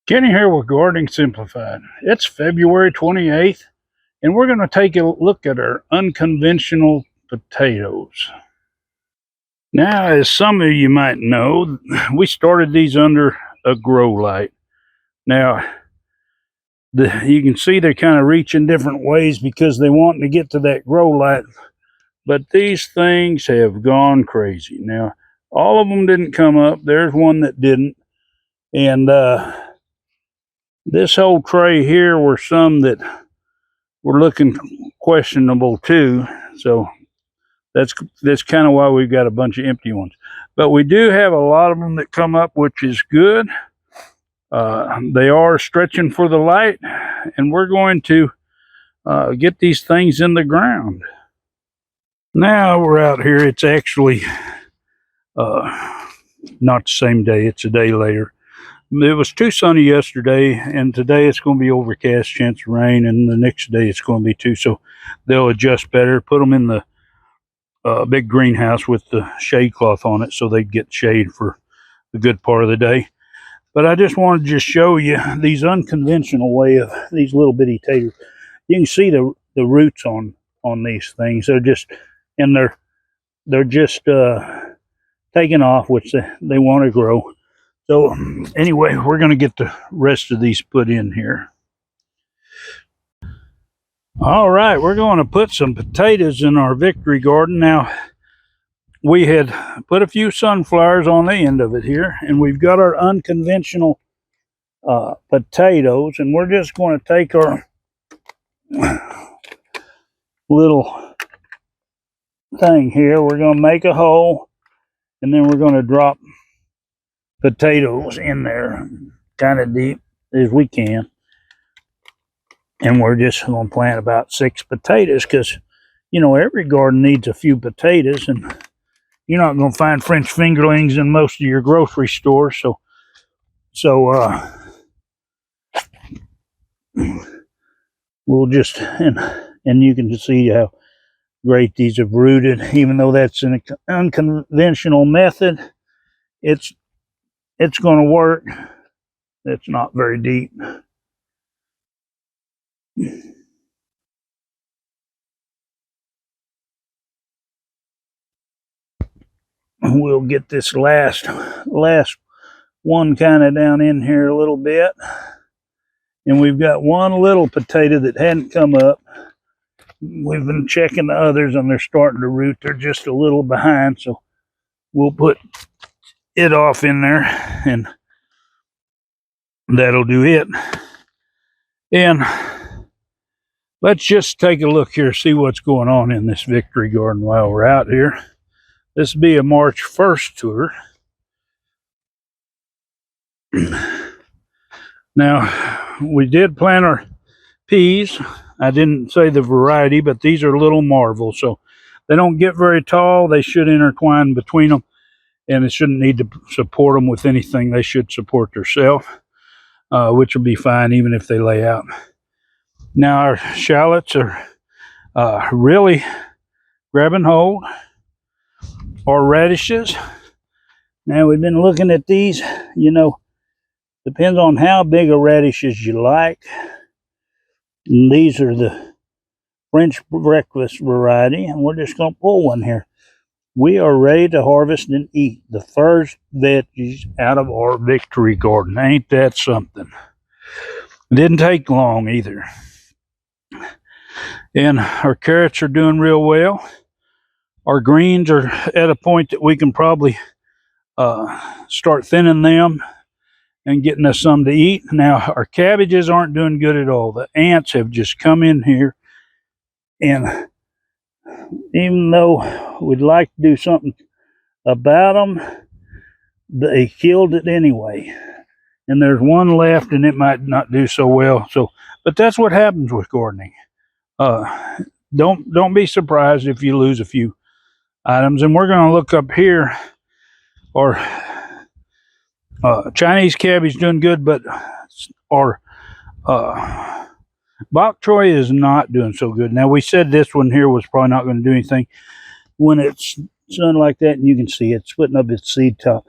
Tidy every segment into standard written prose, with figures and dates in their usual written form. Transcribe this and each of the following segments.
Kenny here with Gardening Simplified. It's February 28th, and we're going to take a look at our unconventional potatoes. Now, as some of you might know, we started these under a grow light. Now, you can see they're kind of reaching different ways because they want to get to that grow light, but these things have gone crazy. Now, all of them didn't come up. There's one that didn't, and this whole tray here were some that were looking questionable too. So that's kind of why we've got a bunch of empty ones. But we do have a lot of them that come up, which is good. They are stretching for the light, and we're going to get these things in the ground. Now we're out here. It's actually not the same day. It's a day later. It was too sunny yesterday, and today it's going to be overcast, chance of rain, and the next day it's going to be too. So they'll adjust better. Put them in the big greenhouse with the shade cloth on it so they get shade for the good part of the day. But I just wanted to just show you these unconventional way of these little bitty taters. You can see the roots on these things. They're just, and they're just taking off, which they want to grow. So anyway, we're going to get the rest of these put in here. All right, we're going to put some potatoes in our victory garden. Now, we had put a few sunflowers on the end of it here, and we've got our unconventional potatoes, and we're just going to take our little thing here. We're going to make a hole, and then we're going to drop potatoes in there kind of deep as we can. And we're just going to plant about 6 potatoes because, you know, every garden needs a few potatoes, and you're not going to find French fingerlings in most of your grocery stores. So we'll just, and you can see how great these have rooted. Even though that's an unconventional method, it's going to work. It's not very deep. We'll get this last one kind of down in here a little bit. And we've got one little potato that hadn't come up. We've been checking the others, and they're starting to root. They're just a little behind, so we'll put it off in there, and that'll do it. And let's just take a look here, see what's going on in this victory garden while we're out here. This will be a March 1st tour. Now, we did plant our peas. I didn't say the variety, but these are little marvels. So they don't get very tall. They should intertwine between them, and it shouldn't need to support them with anything. They should support themselves, which will be fine even if they lay out. Now, our shallots are really grabbing hold. Our radishes. Now, we've been looking at these, you know, depends on how big a radishes you like. And these are the French breakfast variety, and we're just going to pull one here. We are ready to harvest and eat the first veggies out of our victory garden. Ain't that something? It didn't take long either. And our carrots are doing real well. Our greens are at a point that we can probably start thinning them and getting us some to eat. Now, our cabbages aren't doing good at all. The ants have just come in here, and even though we'd like to do something about them, they killed it anyway. And there's one left, and it might not do so well. So, but that's what happens with gardening. Don't be surprised if you lose a few items. And we're going to look up here. Our Chinese cabbage doing good, but our bok choy is not doing so good. Now, we said this one here was probably not going to do anything. When it's sun like that, and you can see it's putting up its seed top.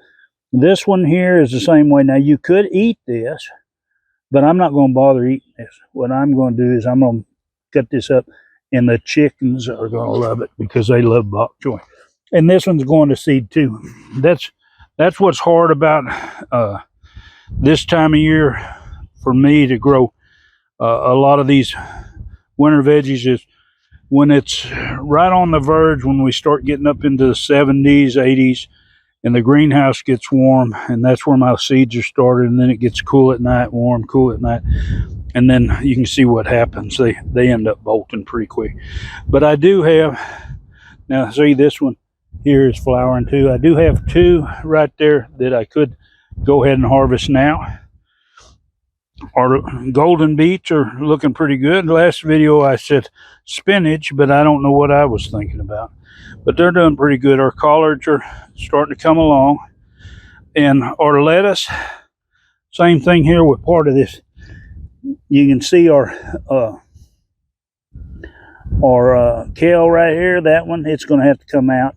This one here is the same way. Now, you could eat this, But I'm not going to bother eating this. What I'm going to do is I'm going to cut this up, and the chickens are going to love it because they love bok choy. And this one's going to seed too. That's what's hard about this time of year for me to grow a lot of these winter veggies is when it's right on the verge, when we start getting up into the 70s, 80s, and the greenhouse gets warm, and that's where my seeds are started, and then it gets cool at night, warm, cool at night, and then you can see what happens. They end up bolting pretty quick. But I do have, now see this one here is flowering too. I do have two right there that I could go ahead and harvest now. Our golden beets are looking pretty good. Last video I said spinach, but I don't know what I was thinking about. But they're doing pretty good. Our collards are starting to come along. And our lettuce, same thing here with part of this. You can see our kale right here, that one, it's going to have to come out.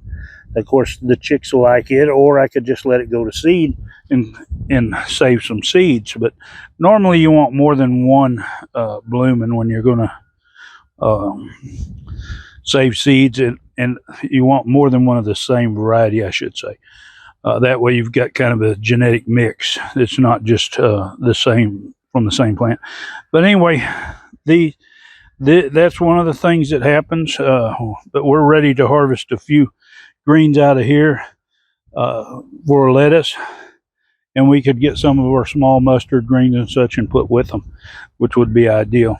Of course, the chicks will like it, or I could just let it go to seed and save some seeds. But normally you want more than one blooming when you're going to save seeds, and you want more than one of the same variety, I should say. That way you've got kind of a genetic mix. It's not just the same from the same plant. But anyway, that's one of the things that happens. But we're ready to harvest a few greens out of here for lettuce, and we could get some of our small mustard greens and such and put with them, which would be ideal.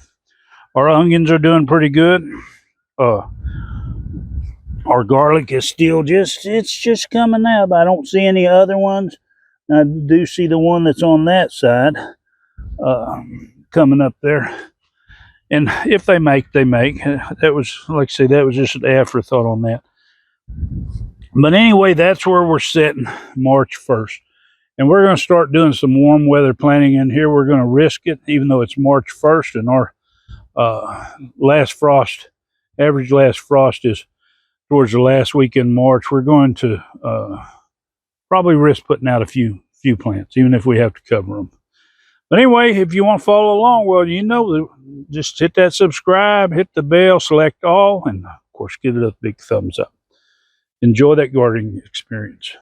Our onions are doing pretty good. Our garlic is still it's just coming up. I don't see any other ones. I do see the one that's on that side coming up there. And if they make, they make. That was, like I say, that was just an afterthought on that. But anyway, that's where we're sitting March 1st. And we're going to start doing some warm weather planting in here. We're going to risk it, even though it's March 1st and our average last frost is towards the last week in March. We're going to probably risk putting out a few plants, even if we have to cover them. But anyway, if you want to follow along, well, you know, just hit that subscribe, hit the bell, select all, and of course, give it a big thumbs up. Enjoy that gardening experience.